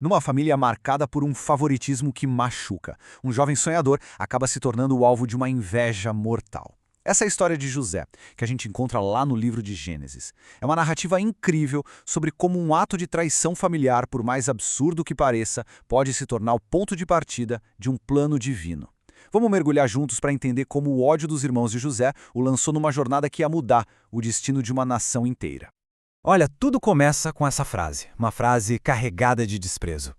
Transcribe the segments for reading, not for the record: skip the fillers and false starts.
Numa família marcada por um favoritismo que machuca, um jovem sonhador acaba se tornando o alvo de uma inveja mortal. Essa é a história de José, que a gente encontra lá no livro de Gênesis. É uma narrativa incrível sobre como um ato de traição familiar, por mais absurdo que pareça, pode se tornar o ponto de partida de um plano divino. Vamos mergulhar juntos para entender como o ódio dos irmãos de José o lançou numa jornada que ia mudar o destino de uma nação inteira. Olha, tudo começa com essa frase, uma frase carregada de desprezo.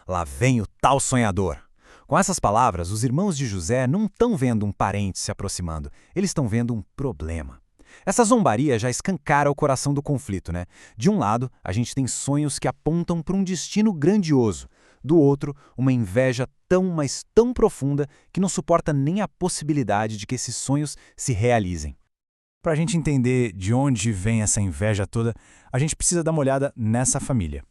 Lá vem o tal sonhador. Com essas palavras, os irmãos de José não estão vendo um parente se aproximando, eles estão vendo um problema. Essa zombaria já escancara o coração do conflito, né? De um lado, a gente tem sonhos que apontam para um destino grandioso. Do outro, uma inveja tão, mas tão profunda que não suporta nem a possibilidade de que esses sonhos se realizem. Para a gente entender de onde vem essa inveja toda, a gente precisa dar uma olhada nessa família.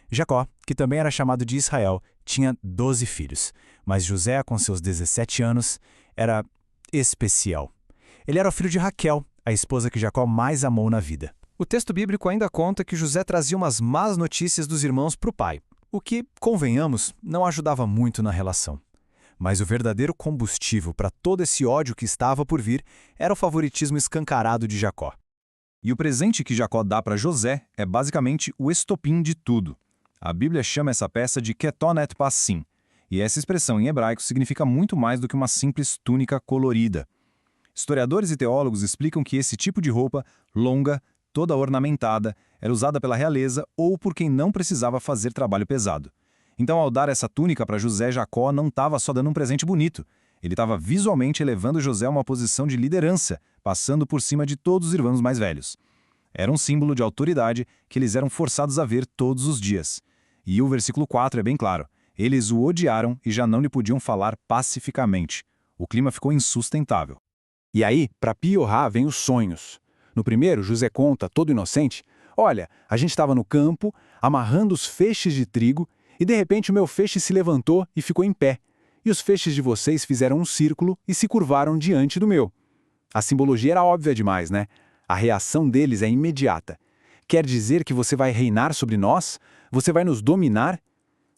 Jacó, que também era chamado de Israel, tinha 12 filhos, mas José, com seus 17 anos, era especial. Ele era o filho de Raquel, a esposa que Jacó mais amou na vida. O texto bíblico ainda conta que José trazia umas más notícias dos irmãos para o pai, o que, convenhamos, não ajudava muito na relação. Mas o verdadeiro combustível para todo esse ódio que estava por vir era o favoritismo escancarado de Jacó. E o presente que Jacó dá para José é basicamente o estopim de tudo. A Bíblia chama essa peça de ketonet passim, e essa expressão em hebraico significa muito mais do que uma simples túnica colorida. Historiadores e teólogos explicam que esse tipo de roupa, longa, toda ornamentada, era usada pela realeza ou por quem não precisava fazer trabalho pesado. Então, ao dar essa túnica para José, Jacó não estava só dando um presente bonito. Ele estava visualmente elevando José a uma posição de liderança, passando por cima de todos os irmãos mais velhos. Era um símbolo de autoridade que eles eram forçados a ver todos os dias. E o versículo 4 é bem claro. Eles o odiaram e já não lhe podiam falar pacificamente. O clima ficou insustentável. E aí, para piorar, vem os sonhos. No primeiro, José conta, todo inocente, olha, a gente estava no campo, amarrando os feixes de trigo, e de repente o meu feixe se levantou e ficou em pé. E os feixes de vocês fizeram um círculo e se curvaram diante do meu. A simbologia era óbvia demais, né? A reação deles é imediata. Quer dizer que você vai reinar sobre nós? Você vai nos dominar?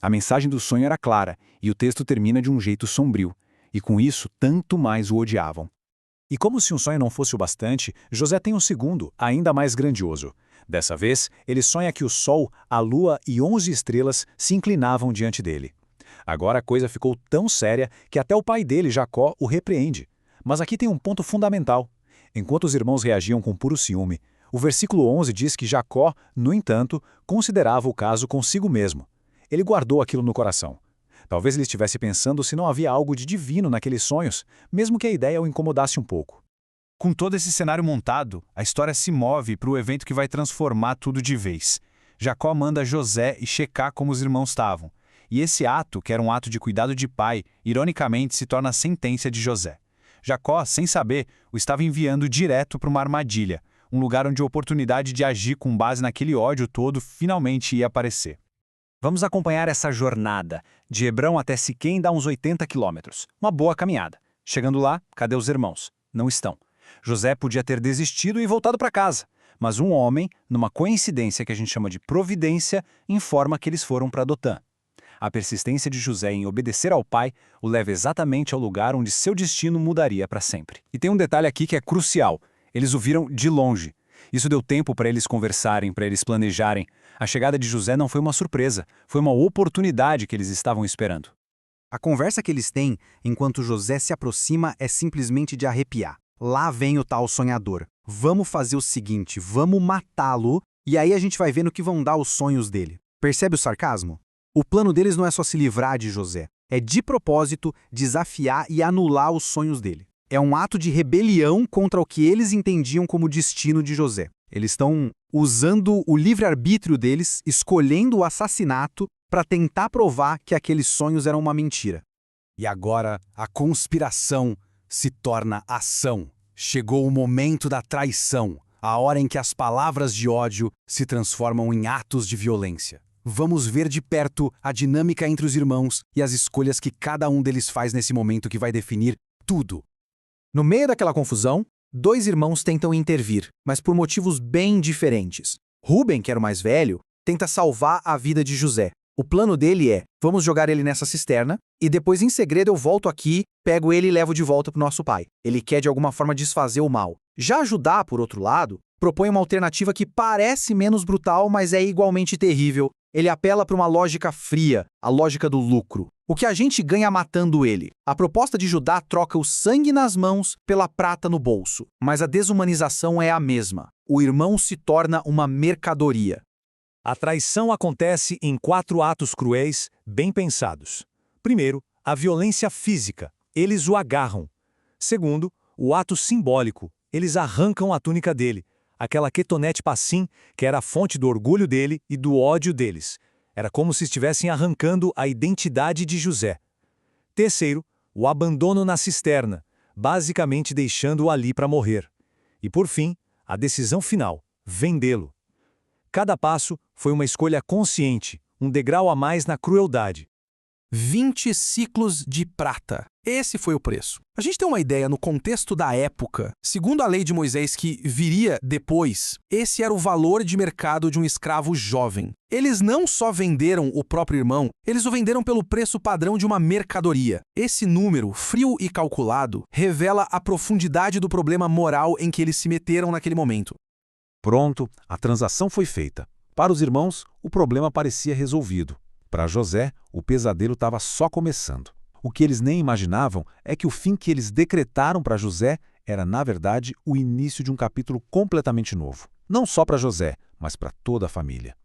A mensagem do sonho era clara, e o texto termina de um jeito sombrio. E com isso, tanto mais o odiavam. E como se um sonho não fosse o bastante, José tem um segundo, ainda mais grandioso. Dessa vez, ele sonha que o sol, a lua e 11 estrelas se inclinavam diante dele. Agora a coisa ficou tão séria que até o pai dele, Jacó, o repreende. Mas aqui tem um ponto fundamental. Enquanto os irmãos reagiam com puro ciúme, o versículo 11 diz que Jacó, no entanto, considerava o caso consigo mesmo. Ele guardou aquilo no coração. Talvez ele estivesse pensando se não havia algo de divino naqueles sonhos, mesmo que a ideia o incomodasse um pouco. Com todo esse cenário montado, a história se move para o evento que vai transformar tudo de vez. Jacó manda José ir checar como os irmãos estavam. E esse ato, que era um ato de cuidado de pai, ironicamente se torna a sentença de José. Jacó, sem saber, o estava enviando direto para uma armadilha, um lugar onde a oportunidade de agir com base naquele ódio todo finalmente ia aparecer. Vamos acompanhar essa jornada. De Hebrão até Siquém dá uns 80 quilômetros. Uma boa caminhada. Chegando lá, cadê os irmãos? Não estão. José podia ter desistido e voltado para casa. Mas um homem, numa coincidência que a gente chama de providência, informa que eles foram para Dotã. A persistência de José em obedecer ao pai o leva exatamente ao lugar onde seu destino mudaria para sempre. E tem um detalhe aqui que é crucial. Eles o viram de longe. Isso deu tempo para eles conversarem, para eles planejarem. A chegada de José não foi uma surpresa, foi uma oportunidade que eles estavam esperando. A conversa que eles têm enquanto José se aproxima é simplesmente de arrepiar. Lá vem o tal sonhador. Vamos fazer o seguinte, vamos matá-lo e aí a gente vai ver no que vão dar os sonhos dele. Percebe o sarcasmo? O plano deles não é só se livrar de José, é de propósito desafiar e anular os sonhos dele. É um ato de rebelião contra o que eles entendiam como destino de José. Eles estão usando o livre-arbítrio deles, escolhendo o assassinato para tentar provar que aqueles sonhos eram uma mentira. E agora a conspiração se torna ação. Chegou o momento da traição, a hora em que as palavras de ódio se transformam em atos de violência. Vamos ver de perto a dinâmica entre os irmãos e as escolhas que cada um deles faz nesse momento que vai definir tudo. No meio daquela confusão, dois irmãos tentam intervir, mas por motivos bem diferentes. Rúben, que era o mais velho, tenta salvar a vida de José. O plano dele é, vamos jogar ele nessa cisterna, e depois em segredo eu volto aqui, pego ele e levo de volta pro nosso pai. Ele quer de alguma forma desfazer o mal. Já Judá, por outro lado, propõe uma alternativa que parece menos brutal, mas é igualmente terrível. Ele apela para uma lógica fria, a lógica do lucro. O que a gente ganha matando ele? A proposta de Judá troca o sangue nas mãos pela prata no bolso, mas a desumanização é a mesma. O irmão se torna uma mercadoria. A traição acontece em 4 atos cruéis, bem pensados. Primeiro, a violência física. Eles o agarram. Segundo, o ato simbólico. Eles arrancam a túnica dele. Aquela Ketonete Passim, que era a fonte do orgulho dele e do ódio deles. Era como se estivessem arrancando a identidade de José. Terceiro, o abandono na cisterna, basicamente deixando-o ali para morrer. E por fim, a decisão final, vendê-lo. Cada passo foi uma escolha consciente, um degrau a mais na crueldade. 20 ciclos de prata. Esse foi o preço. A gente tem uma ideia no contexto da época. Segundo a lei de Moisés que viria depois, esse era o valor de mercado de um escravo jovem. Eles não só venderam o próprio irmão, eles o venderam pelo preço padrão de uma mercadoria. Esse número, frio e calculado, revela a profundidade do problema moral em que eles se meteram naquele momento. Pronto, a transação foi feita. Para os irmãos, o problema parecia resolvido. Para José, o pesadelo estava só começando. O que eles nem imaginavam é que o fim que eles decretaram para José era, na verdade, o início de um capítulo completamente novo. Não só para José, mas para toda a família.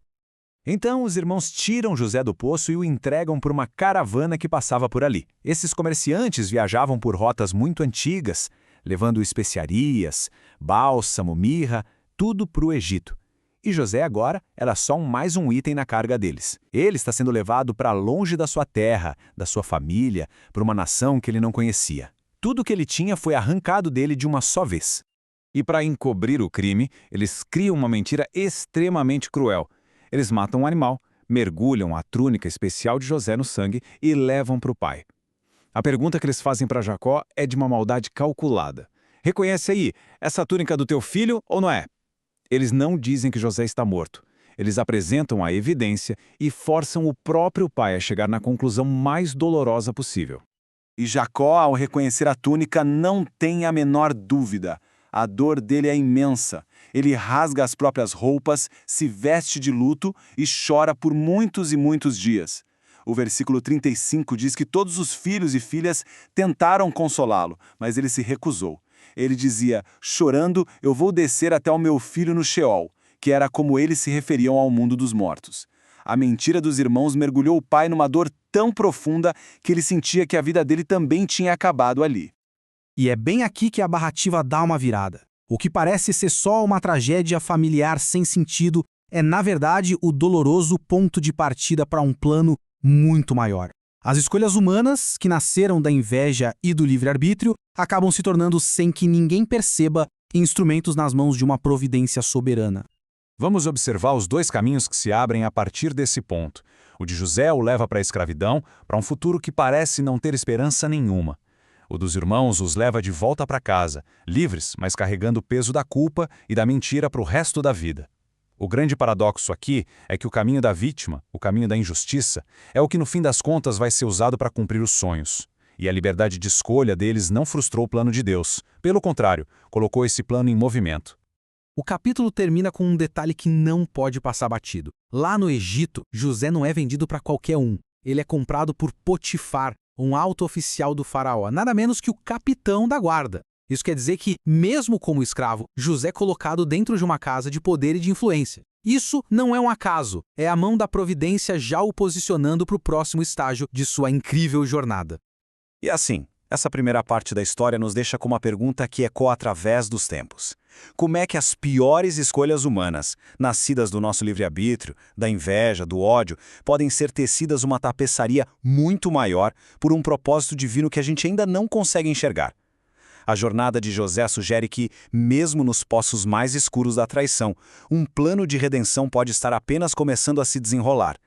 Então, os irmãos tiram José do poço e o entregam por uma caravana que passava por ali. Esses comerciantes viajavam por rotas muito antigas, levando especiarias, bálsamo, mirra, tudo para o Egito. E José agora era só mais um item na carga deles. Ele está sendo levado para longe da sua terra, da sua família, para uma nação que ele não conhecia. Tudo que ele tinha foi arrancado dele de uma só vez. E para encobrir o crime, eles criam uma mentira extremamente cruel. Eles matam um animal, mergulham a túnica especial de José no sangue e levam para o pai. A pergunta que eles fazem para Jacó é de uma maldade calculada. Reconhece aí, essa túnica do teu filho ou não é? Eles não dizem que José está morto. Eles apresentam a evidência e forçam o próprio pai a chegar na conclusão mais dolorosa possível. E Jacó, ao reconhecer a túnica, não tem a menor dúvida. A dor dele é imensa. Ele rasga as próprias roupas, se veste de luto e chora por muitos e muitos dias. O versículo 35 diz que todos os filhos e filhas tentaram consolá-lo, mas ele se recusou. Ele dizia, chorando, eu vou descer até o meu filho no Sheol, que era como eles se referiam ao mundo dos mortos. A mentira dos irmãos mergulhou o pai numa dor tão profunda que ele sentia que a vida dele também tinha acabado ali. E é bem aqui que a narrativa dá uma virada. O que parece ser só uma tragédia familiar sem sentido é, na verdade, o doloroso ponto de partida para um plano muito maior. As escolhas humanas, que nasceram da inveja e do livre-arbítrio, acabam se tornando, sem que ninguém perceba, instrumentos nas mãos de uma providência soberana. Vamos observar os dois caminhos que se abrem a partir desse ponto. O de José o leva para a escravidão, para um futuro que parece não ter esperança nenhuma. O dos irmãos os leva de volta para casa, livres, mas carregando o peso da culpa e da mentira para o resto da vida. O grande paradoxo aqui é que o caminho da vítima, o caminho da injustiça, é o que no fim das contas vai ser usado para cumprir os sonhos. E a liberdade de escolha deles não frustrou o plano de Deus. Pelo contrário, colocou esse plano em movimento. O capítulo termina com um detalhe que não pode passar batido. Lá no Egito, José não é vendido para qualquer um. Ele é comprado por Potifar, um alto oficial do faraó, nada menos que o capitão da guarda. Isso quer dizer que, mesmo como escravo, José é colocado dentro de uma casa de poder e de influência. Isso não é um acaso, é a mão da providência já o posicionando para o próximo estágio de sua incrível jornada. E assim, essa primeira parte da história nos deixa com uma pergunta que ecoa através dos tempos. Como é que as piores escolhas humanas, nascidas do nosso livre-arbítrio, da inveja, do ódio, podem ser tecidas uma tapeçaria muito maior por um propósito divino que a gente ainda não consegue enxergar? A jornada de José sugere que, mesmo nos poços mais escuros da traição, um plano de redenção pode estar apenas começando a se desenrolar.